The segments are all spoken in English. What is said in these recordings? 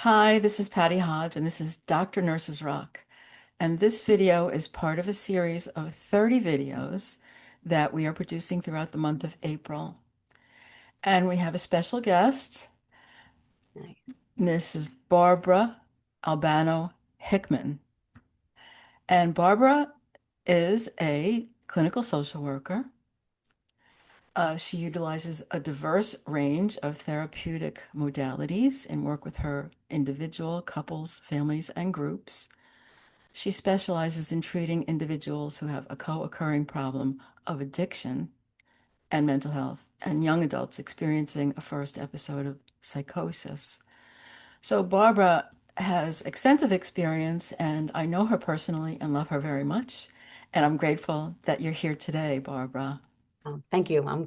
Hi, this is Patty Hodge, and this is Dr. Nurses Rock. And this video is part of a series of 30 videos that we are producing throughout the month of April. And we have a special guest, Nice. Mrs. Barbara Albano-Hickman. And Barbara is a clinical social worker. She utilizes a diverse range of therapeutic modalities and work with her individual, couples, families, and groups. She specializes in treating individuals who have a co-occurring problem of addiction and mental health, and young adults experiencing a first episode of psychosis. So Barbara has extensive experience, and I know her personally and love her very much. And I'm grateful that you're here today, Barbara. Thank you. I'm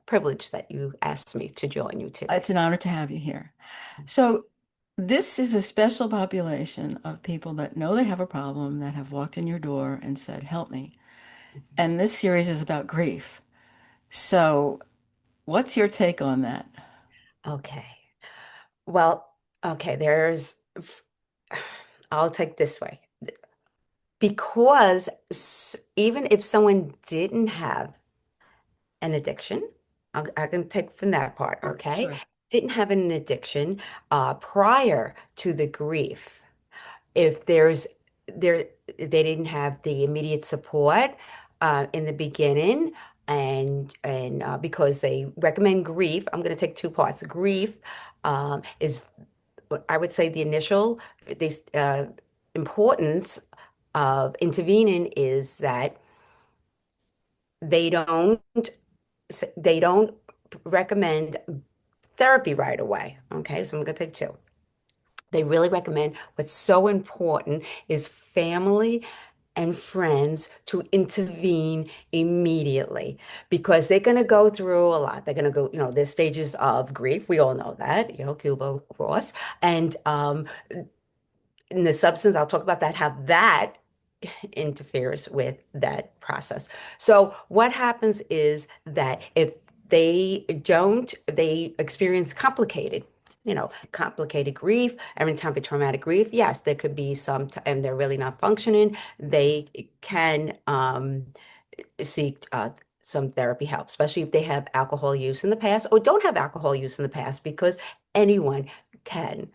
privileged that you asked me to join you It's today. an honor to have you here. So this is a special population of people that know they have a problem, that have walked in your door and said, help me. And this series is about grief. So, what's your take on that? Okay. Well, okay, I'll take this way. Because even if someone didn't have an addiction, I can take from that part, okay? Sure. Didn't have an addiction prior to the grief. If there's there they didn't have the immediate support in the beginning and because they recommend grief. I'm going to take two parts. Grief is what I would say the initial the importance of intervening is that they don't they don't recommend therapy right away. Okay, so I'm going to take two. They really recommend what's so important is family and friends to intervene immediately because they're going to go through a lot. They're going to go, there's stages of grief. We all know that, Cuba Ross. And in the substance, I'll talk about that, how that interferes with that process. So what happens is that if they experience complicated grief, every time of traumatic grief, yes, there could be and they're really not functioning, they can seek some therapy help, especially if they have alcohol use in the past or don't have alcohol use in the past, because anyone can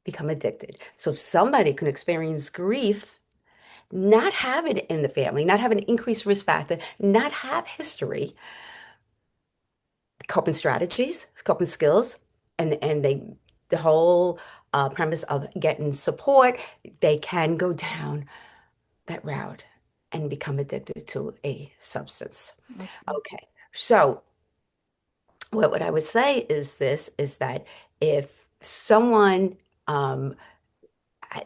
become addicted. So if somebody can experience grief, not have it in the family, not have an increased risk factor, not have history, coping strategies, coping skills, and the whole premise of getting support, they can go down that route and become addicted to a substance. Okay. Okay, so what I would say is this is that if someone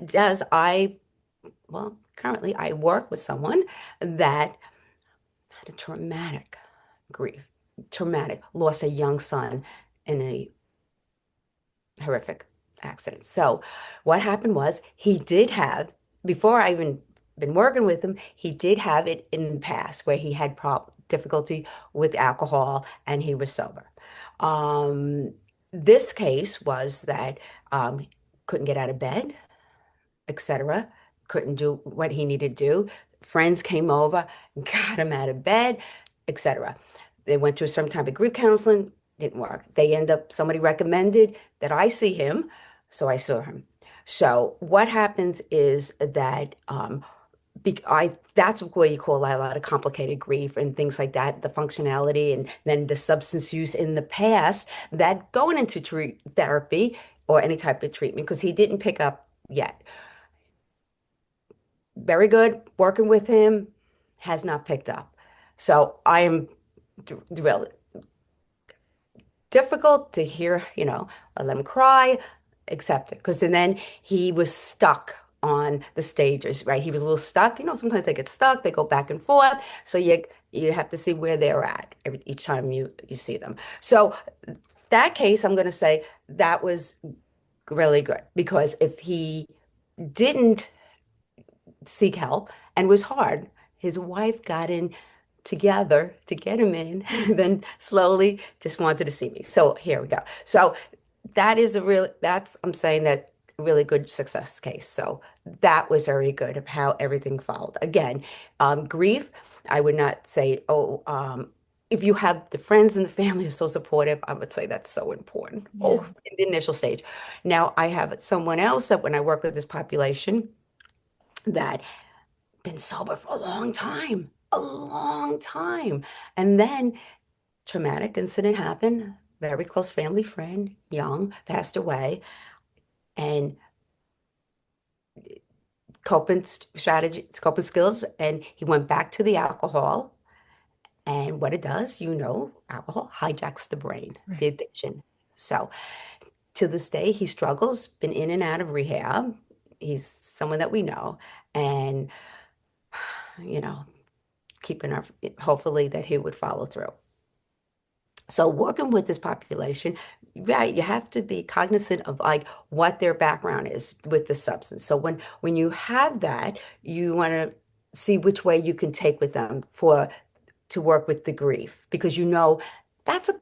does, currently I work with someone that had a grief, traumatic, lost a young son in a horrific accident. So what happened was he did have, before I even been working with him, he did have it in the past where he had difficulty with alcohol and he was sober. Um, this case was that couldn't get out of bed, etc. Couldn't do what he needed to do. Friends came over, got him out of bed, etc. They went to some type of grief counseling, didn't work. Somebody recommended that I see him, so I saw him. So what happens is that that's what you call a lot of complicated grief and things like that, the functionality and then the substance use in the past that going into therapy or any type of treatment because he didn't pick up yet. Very good working with him, has not picked up. So I am really difficult to hear, let him cry, accept it. Because then he was stuck on the stages, right? He was a little stuck. Sometimes they get stuck, they go back and forth. So you have to see where they're at each time you see them. So that case, I'm going to say that was really good because if he didn't seek help and was hard. His wife got in together to get him in, then slowly just wanted to see me. So here we go. So that is a real, that's, I'm saying that a really good success case. So that was very good of how everything followed. Again, grief, I would not say, oh, if you have the friends and the family who are so supportive, I would say that's so important. Yeah. Oh, in the initial stage. Now I have someone else that when I work with this population that been sober for a long time. And then traumatic incident happened, very close family friend, young, passed away, and coping skills, and he went back to the alcohol. And what it does, alcohol hijacks the brain, the Right. addiction. So to this day, he struggles, been in and out of rehab. He's someone that we know, and you know, keeping our hopefully that he would follow through. So working with this population, right, you have to be cognizant of like what their background is with the substance. So when you have that, you want to see which way you can take with them for to work with the grief because that's a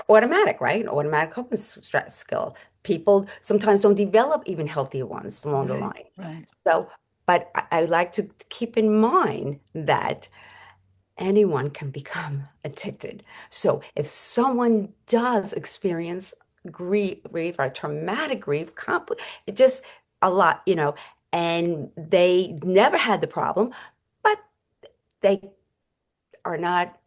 automatic, right? An automatic coping skill. People sometimes don't develop even healthier ones along the Right. line. Right. So, but I like to keep in mind that anyone can become addicted. So if someone does experience grief or traumatic grief, it just a lot, and they never had the problem, but they are not,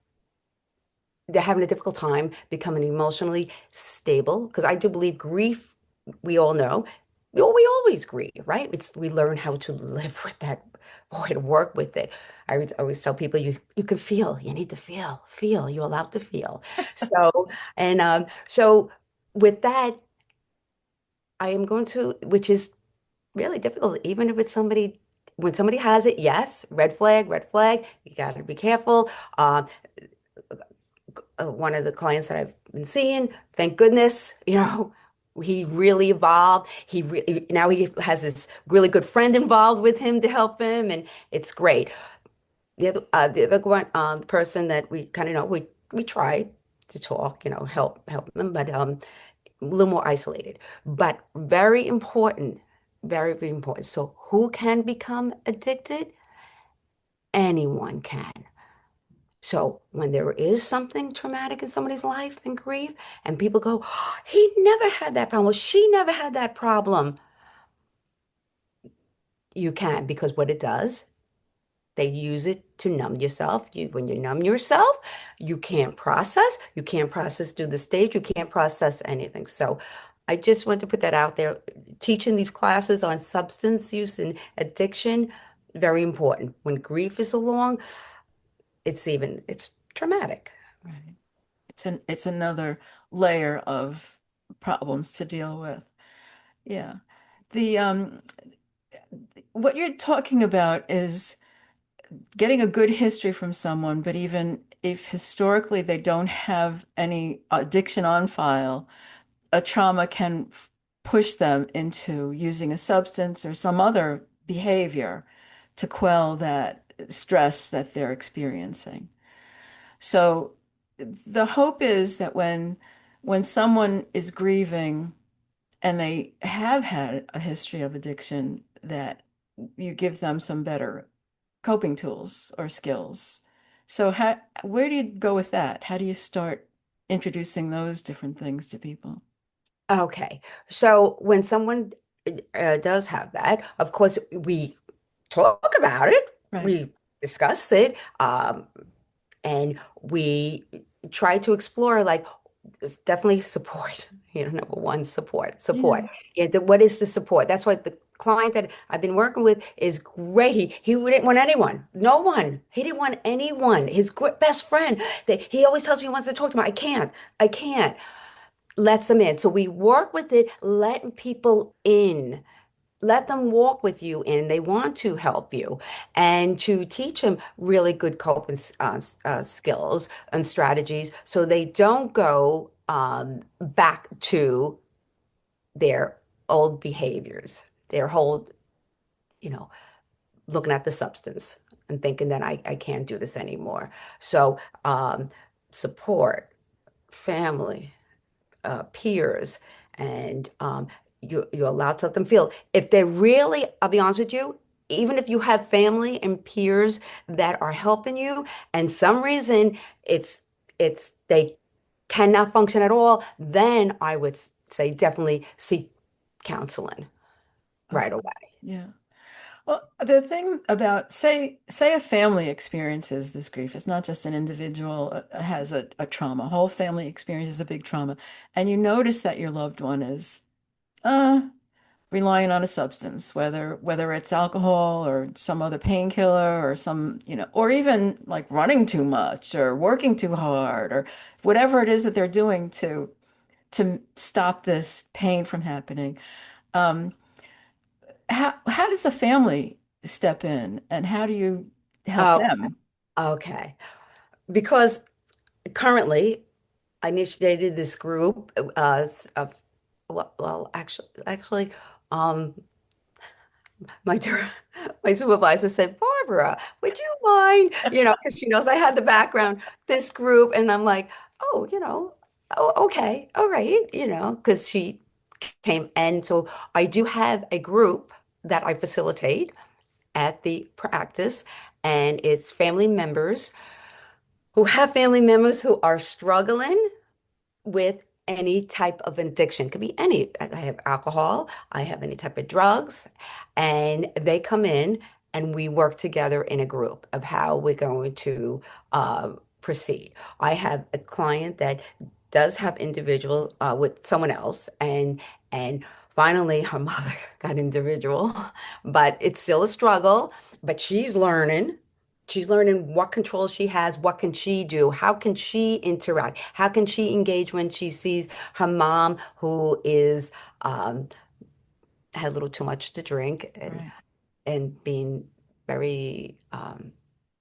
they're having a difficult time becoming emotionally stable. Because I do believe grief, we all know, we always grieve, right? We learn how to live with that, boy, to work with it. I always tell people you can feel, you need to feel, you're allowed to feel. So, and so with that, I am going to, which is really difficult, even if it's somebody, when somebody has it, yes, red flag, you got to be careful. Um, one of the clients that I've been seeing, thank goodness, he really evolved. Now he has this really good friend involved with him to help him, and it's great. The other one, person that we kind of know, we try to talk, help him, but a little more isolated. But very important, very, very important. So who can become addicted? Anyone can. So when there is something traumatic in somebody's life and grief, and people go, "Oh, he never had that problem. Well, she never had that problem." You can because what it does, they use it to numb yourself. When you numb yourself, you can't process. You can't process through the stage. You can't process anything. So I just want to put that out there. Teaching these classes on substance use and addiction, very important. When grief is along, it's traumatic. Right. It's another layer of problems to deal with. Yeah. The what you're talking about is getting a good history from someone, but even if historically they don't have any addiction on file, a trauma can push them into using a substance or some other behavior to quell that stress that they're experiencing. So the hope is that when someone is grieving and they have had a history of addiction, that you give them some better coping tools or skills. So where do you go with that? How do you start introducing those different things to people? Okay. So when someone does have that, of course, we talk about it, Right. we discuss it, and we try to explore like it's definitely support. Number one, support. Yeah. Yeah, what is the support? That's why the client that I've been working with is great. He didn't want anyone, no one. He didn't want anyone. His best friend that he always tells me he wants to talk to me. I can't. Lets them in. So we work with it, letting people in. Let them walk with you in. They want to help you and to teach them really good coping skills and strategies so they don't go back to their old behaviors, their whole, you know, looking at the substance and thinking that I can't do this anymore. So support, family, peers, and you're allowed to let them feel. If they're really, I'll be honest with you, even if you have family and peers that are helping you, and some reason they cannot function at all, then I would say definitely seek counseling right Okay. away. Yeah. Well, the thing about say a family experiences this grief, it's not just an individual has a trauma. A whole family experiences a big trauma, and you notice that your loved one is uh relying on a substance, whether it's alcohol or some other painkiller or some, or even like running too much or working too hard or whatever it is that they're doing to stop this pain from happening. Um, how does a family step in and how do you help Oh, them? okay. Because currently I initiated this group of actually, um, my my supervisor said, Barbara, would you mind? Because she knows I had the background, this group, and I'm like, oh, oh, okay, all right, because she came, and so I do have a group that I facilitate at the practice, and it's family members who have family members who are struggling with any type of addiction. Could be any. I have alcohol, I have any type of drugs, and they come in and we work together in a group of how we're going to proceed. I have a client that does have individual with someone else, and finally her mother got individual, but it's still a struggle. But she's learning. She's learning what control she has, what can she do, how can she interact, how can she engage when she sees her mom who is had a little too much to drink Right. and being very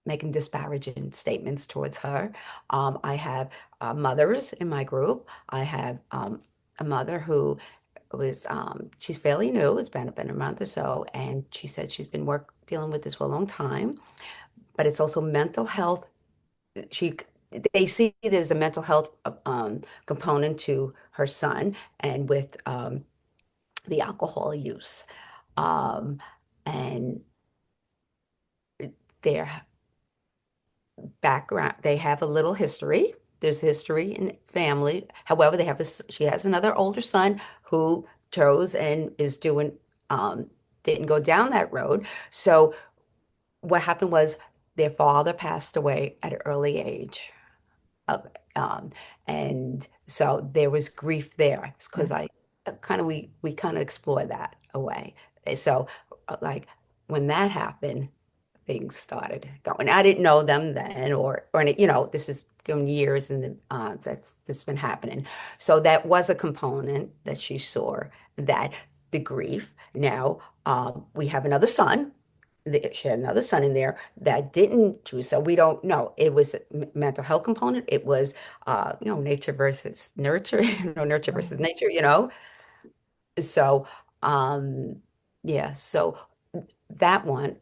making disparaging statements towards her. I have mothers in my group. I have a mother who was she's fairly new. It's been a month or so, and she said she's been dealing with this for a long time. But it's also mental health. She they see there's a mental health component to her son, and with the alcohol use, um, and their background, they have a little history. There's history in family. However, she has another older son who chose and is doing didn't go down that road. So what happened was their father passed away at an early age. Of um, and so there was grief there because Mm. I kind of we kind of explore that away. So like when that happened, things started going. I didn't know them then, or this is going years and that's been happening. So that was a component that she saw, that the grief. Now we have another son. She had another son in there that didn't choose. So we don't know. It was a mental health component. It was, nature versus nurture, nurture Right. versus nature, So, um, yeah. So that one,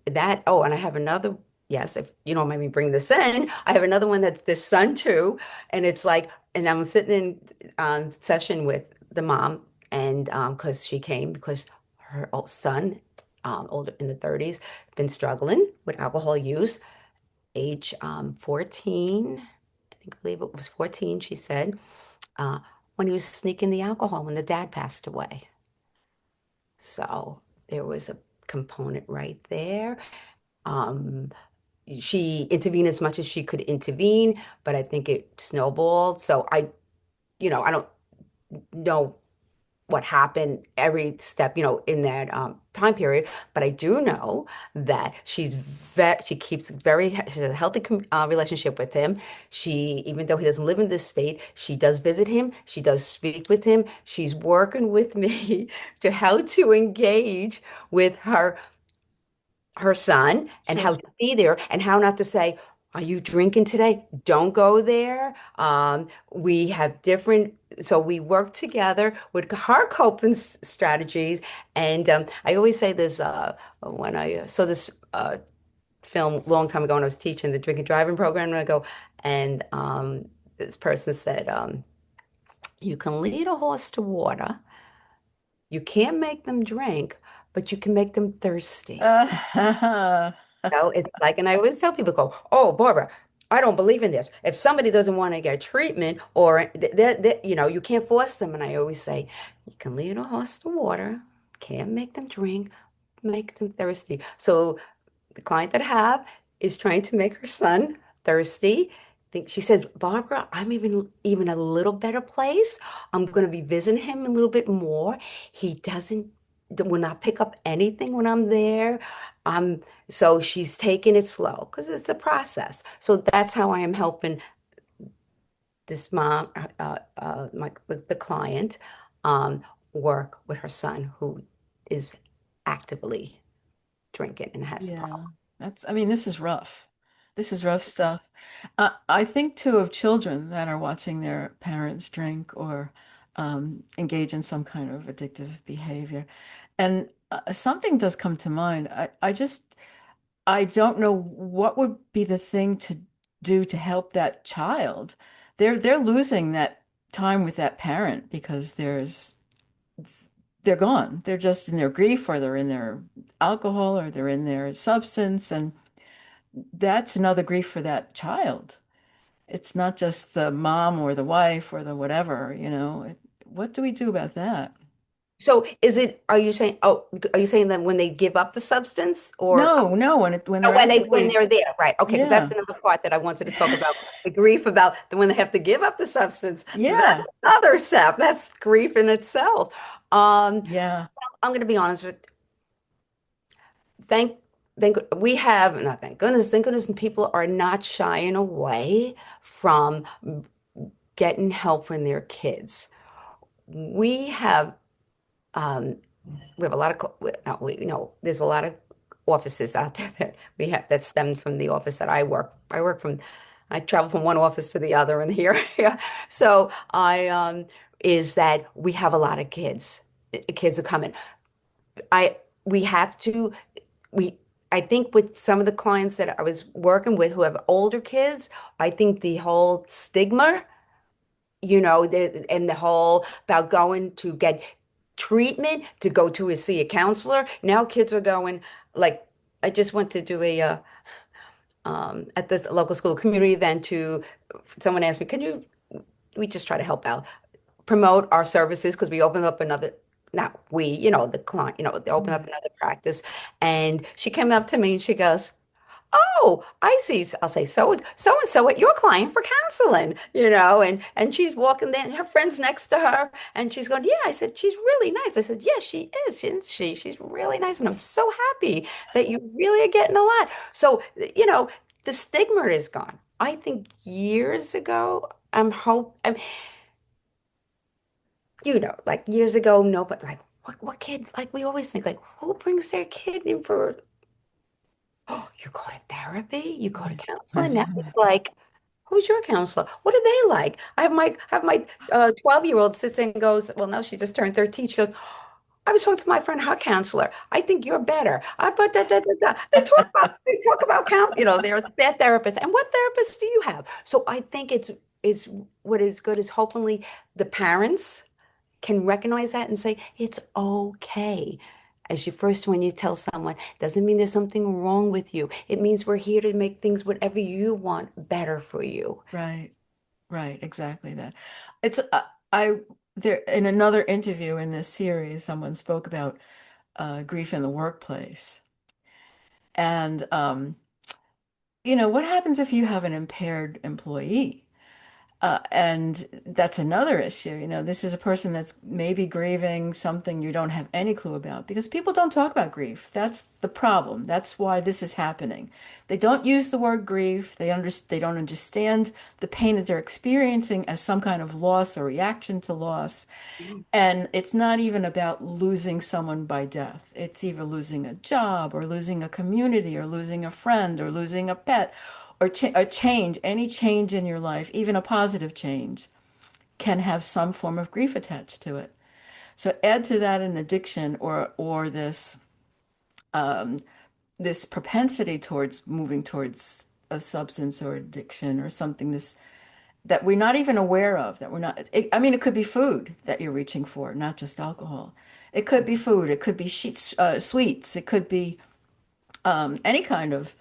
oh, and I have another, yes, if you don't mind me bring this in, I have another one that's this son too. And it's like, and I'm sitting in session with the mom, and because she came because her old son, older in the 30s, been struggling with alcohol use, age 14, I believe it was 14, she said, uh, when he was sneaking the alcohol when the dad passed away. So there was a component right there. Um, she intervened as much as she could intervene, but I think it snowballed. So I don't know what happened every step, in that time period, but I do know that she keeps she has a healthy relationship with him. She, even though he doesn't live in this state, she does visit him. She does speak with him. She's working with me to how to engage with her son and Sure. how to be there and how not to say, are you drinking today? Don't go there. We have different, so we work together with her coping strategies. And I always say this when I saw this film a long time ago when I was teaching the drink and driving program, and I go, and this person said, you can lead a horse to water, You can't make them drink, but you can make them thirsty. Uh, It's like, and I always tell people, go, oh, Barbara, I don't believe in this. If somebody doesn't want to get treatment or, you can't force them. And I always say, you can lead a horse to water, can't make them drink, make them thirsty. So the client that I have is trying to make her son thirsty. She says, Barbara, I'm even a little better place. I'm going to be visiting him a little bit more. He will not pick up anything when I'm there. So she's taking it slow because it's a process. So that's how I am helping this mom, the client, um, work with her son who is actively drinking and has a yeah, problem. I mean, this is rough. This is rough stuff. I think too of children that are watching their parents drink or engage in some kind of addictive behavior. And something does come to mind. I don't know what would be the thing to do to help that child. They're losing that time with that parent because they're gone. They're just in their grief or they're in their alcohol or they're in their substance, and that's another grief for that child. It's not just the mom or the wife or the whatever, what do we do about that? So are you saying that when they give up the substance or No, no, when oh, they're when actively, they're there, right? Okay, because that's yeah, another part that I wanted to talk about, the grief about when they have to give up the substance. That's yeah, another step. That's grief in itself. Um, yeah, I'm going to be honest with thank we have not thank goodness people are not shying away from getting help from their kids. We have um, we have a lot of there's a lot of offices out there that we have that stem from the office that I travel from one office to the other in the area. So I is that we have a lot of kids. Kids are coming. I we have to we I think with some of the clients that I was working with who have older kids, I think the whole stigma, and the whole about going to get treatment to go to see a counselor. Now kids are going like I just went to do a at the local school community event to someone asked me, can you we just try to help out, promote our services because we opened up another not we, the client, they opened up mm, another practice and she came up to me and she goes, oh, I see. I'll say so and so at your client for counseling, and she's walking there, and her friend's next to her, and she's going, yeah. I said, she's really nice. I said, yes, she is. She's really nice, and I'm so happy that you really are getting a lot. So, the stigma is gone. I think years ago, like years ago, no, but like what kid? Like we always think, like who brings their kid in for? Oh, you go to therapy? You go to counseling? Now yeah. it's like, who's your counselor? What are they like? I have my 12-year-old sits there and goes, well, no, she just turned 13. She goes, I was talking to my friend, her counselor. I think you're better. I but da, da, da, da. They talk about their therapists. And what therapists do you have? So I think it's what is good is hopefully the parents can recognize that and say, it's okay. When you tell someone, doesn't mean there's something wrong with you. It means we're here to make things whatever you want better for you. Right, right, exactly that. It's I there in another interview in this series, someone spoke about grief in the workplace. And what happens if you have an impaired employee? And that's another issue. This is a person that's maybe grieving something you don't have any clue about because people don't talk about grief. That's the problem. That's why this is happening. They don't use the word grief. They don't understand the pain that they're experiencing as some kind of loss or reaction to loss. And it's not even about losing someone by death. It's either losing a job or losing a community or losing a friend or losing a pet or a change, any change in your life, even a positive change, can have some form of grief attached to it. So add to that an addiction or this propensity towards moving towards a substance or addiction or something, that we're not even aware of, that we're not, I mean, it could be food that you're reaching for, not just alcohol. It could be food, it could be sheets, sweets, it could be any kind of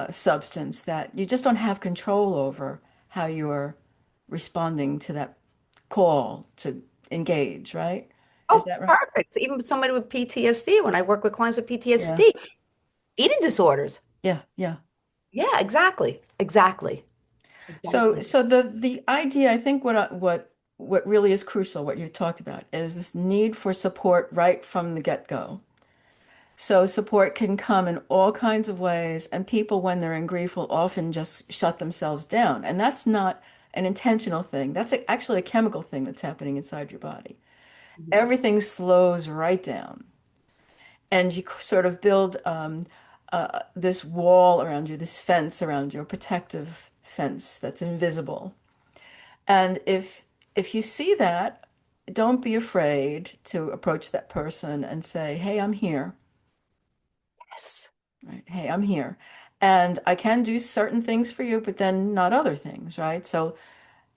substance that you just don't have control over how you're responding to that call to engage, right? Is Oh, that right? perfect. Even somebody with PTSD, when I work with clients with Yeah. PTSD, eating disorders. Yeah. Yeah. Yeah, exactly. Exactly. So, Exactly. so the idea, I think what really is crucial, what you talked about, is this need for support right from the get-go. So support can come in all kinds of ways, and people, when they're in grief, will often just shut themselves down. And that's not an intentional thing. That's actually a chemical thing that's happening inside your body. Mhm. Everything slows right down, and you sort of build this wall around you, this fence around you, a protective fence that's invisible. And if you see that, don't be afraid to approach that person and say, "Hey, I'm here." Yes. Right? Hey, I'm here. And I can do certain things for you, but then not other things, right? So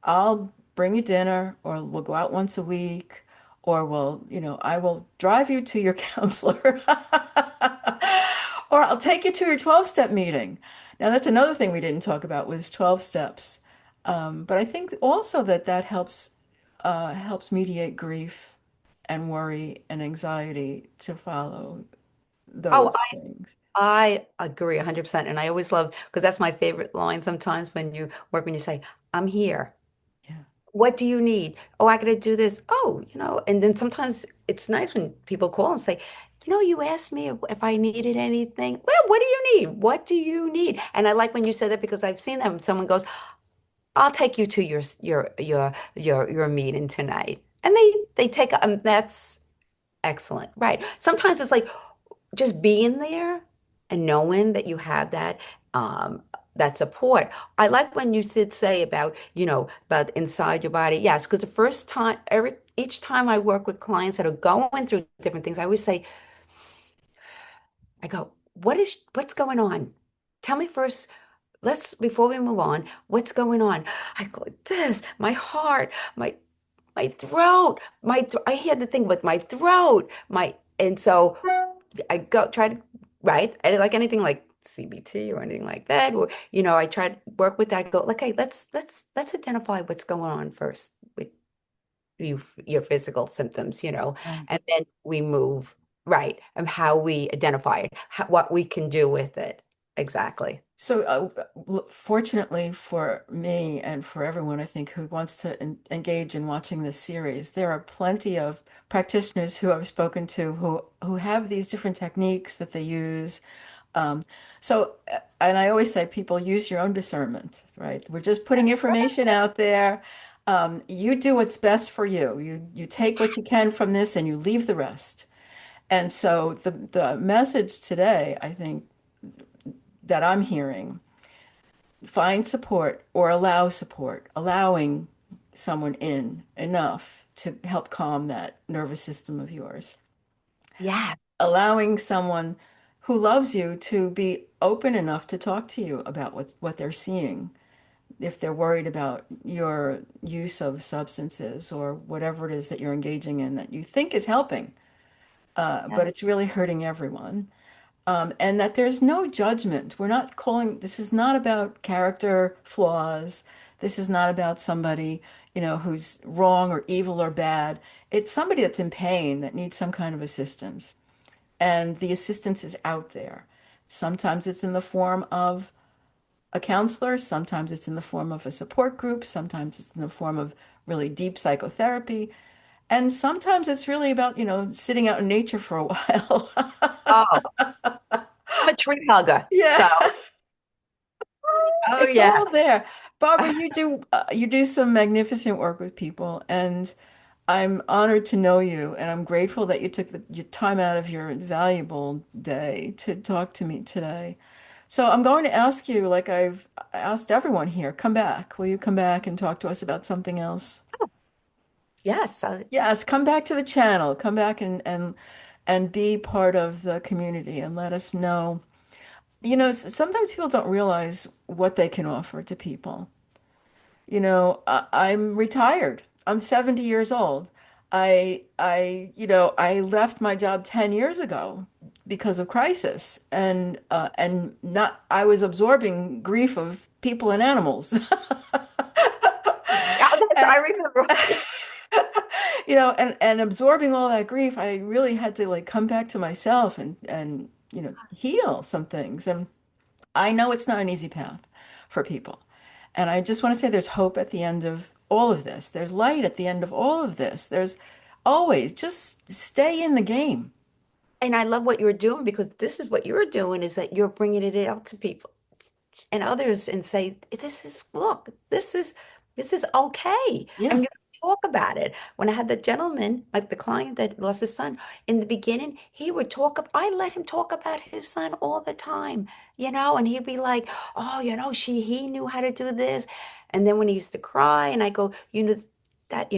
I'll bring you dinner, or we'll go out once a week, or I will drive you to your counselor, or I'll take you to your 12-step meeting. Now, that's another thing we didn't talk about was 12 steps. But I think also that helps mediate grief and worry and anxiety to follow Oh, those things. I agree 100%. And I always love, because that's my favorite line sometimes when you work, when you say, I'm here. Yeah. What do you need? Oh, I gotta do this. Oh, and then sometimes it's nice when people call and say, you asked me if I needed anything. Well, what do you need? What do you need? And I like when you said that because I've seen that when someone goes, I'll take you to your meeting tonight. And they take that's excellent. Right. Sometimes it's like just being there and knowing that you have that support. I like when you did say about inside your body. Yes, because the first time, each time I work with clients that are going through different things, I always say, I go, what's going on? Tell me first, before we move on, what's going on? I go, this, my heart, my throat, I hear the thing with my throat, and so I go try to, right? I didn't like anything like CBT or anything like that. Or, I try to work with that. Go, okay, let's identify what's going on first with your physical symptoms, Right. and then we move, right, and how we identify it, what we can do with it. Exactly. So, fortunately for me and for everyone, I think, who wants to engage in watching this series, there are plenty of practitioners who I've spoken to who have these different techniques that they use. Um, and I always say, people use your own discernment, right? We're just putting information out there. You do what's best for you. You take what you can from this and you leave the rest. And so the message today, I think, that I'm hearing, find support or allow support, allowing someone in enough to help calm that nervous system of yours, Yeah. allowing someone who loves you to be open enough to talk to you about what they're seeing, if they're worried about your use of substances or whatever it is that you're engaging in that you think is helping, Yeah. but it's really hurting everyone. And that there's no judgment. We're not calling, this is not about character flaws. This is not about somebody, who's wrong or evil or bad. It's somebody that's in pain that needs some kind of assistance. And the assistance is out there. Sometimes it's in the form of a counselor, sometimes it's in the form of a support group, sometimes it's in the form of really deep psychotherapy, and sometimes it's really about, sitting out in nature for a while. Oh, I'm a tree hugger. Yeah. So, oh It's yeah. all there. Barbara, you do some magnificent work with people, and I'm honored to know you, and I'm grateful that you took your time out of your valuable day to talk to me today. So I'm going to ask you, like I've asked everyone here, come back. Will you come back and talk to us about something else? Yes. Yes, come back to the channel. Come back and be part of the community and let us know. Sometimes people don't realize what they can offer to people. I'm retired. I'm 70 years old. I left my job 10 years ago because of crisis and not I was absorbing grief of people and animals. Yeah, that's, And I remember. and absorbing all that grief, I really had to like come back to myself and heal some things. And I know it's not an easy path for people. And I just want to say there's hope at the end of all of this. There's light at the end of all of this. There's always just stay in the game. And I love what you're doing because this is what you're doing is that you're bringing it out to people and others and say, this is, look, this is okay. And Yeah, you talk about it. When I had the gentleman, like the client that lost his son, in the beginning, he would talk up, I let him talk about his son all the time, and he'd be like, oh, he knew how to do this. And then when he used to cry, and I go, that,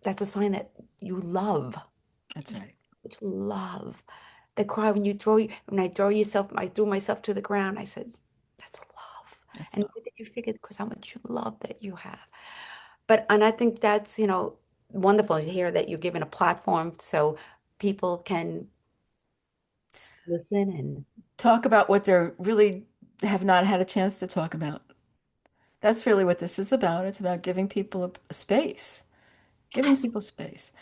that's a sign that you love. that's right. Love. The cry when I threw myself to the ground. I said, that's love. That's And all. where did you figure because how much you love that you have. And I think that's, wonderful to hear that you're given a platform so people can listen and Talk about what they're really have not had a chance to talk about. That's really what this is about. It's about giving people a space, giving yes, people space.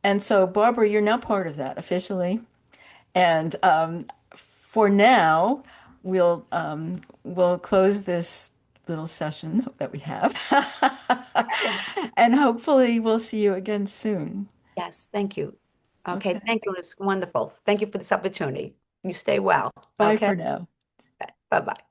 And so, Barbara, you're now part of that officially. And for now, we'll close this little session that we have, and hopefully we'll see you again soon. yes, thank you. Okay, Okay. thank you. It's wonderful. Thank you for this opportunity. You stay well. Bye Okay, for now. bye bye.